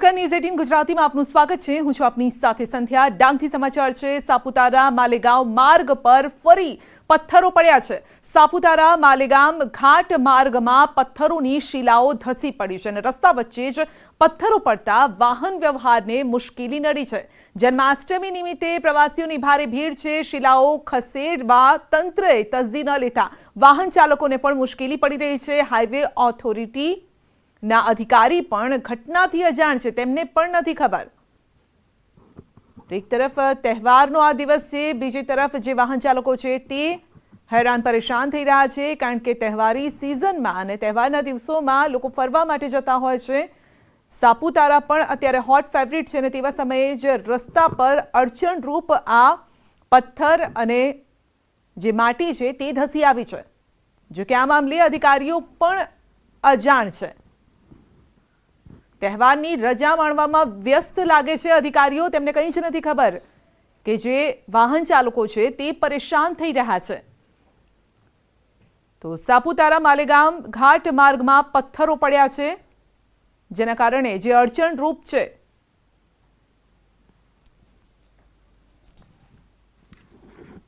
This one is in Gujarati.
ન્યૂઝ 18 ગુજરાતીમાં આપનું સ્વાગત છે। હું છું આપની સાથે સંધ્યા। ડાંગથી સમાચાર છે। સાપુતારા માલેગાંવ માર્ગ પર ફરી પથ્થરો પડ્યા છે। સાપુતારા માલેગામ ઘાટ માર્ગમાં પથ્થરોની શિલાઓ ધસી પડી છે અને રસ્તા વચ્ચે જ પથ્થરો પડતા વાહન વ્યવહારને મુશ્કેલી નડી છે। જન્માષ્ટમી નિમિત્તે પ્રવાસીઓની ભારે ભીડ છે। શિલાઓ ખસેડવા તંત્રએ તસદી ન લેતા વાહન ચાલકોને પણ મુશ્કેલી પડી રહી છે। હાઈવે ઓથોરિટી ના અધિકારી પણ ઘટનાથી અજાણ છે, તેમને પણ નથી ખબર। એક તરફ તહેવારનો આ દિવસ છે, બીજી તરફ જે વાહન ચાલકો છે તે હેરાન પરેશાન થઈ રહ્યા છે, કારણ કે તહેવારી સિઝનમાં અને તહેવારના દિવસોમાં લોકો ફરવા માટે જતા હોય છે। સાપુતારા પણ અત્યારે હોટ ફેવરિટ છે અને તેવા સમયે જ રસ્તા પર અડચણરૂપ આ પથ્થર અને જે માટી છે તે ધસી આવી છે। જો કે આ મામલે અધિકારીઓ પણ અજાણ છે। તહેવારની રજા માણવામાં વ્યસ્ત લાગે છે અધિકારીઓ, તેમને કંઈ જ નથી ખબર કે જે વાહન ચાલકો છે તે પરેશાન થઈ રહ્યા છે। તો સાપુતારા માલેગામ ઘાટ માર્ગમાં પથ્થરો પડ્યા છે, જેના કારણે જે અડચણરૂપ છે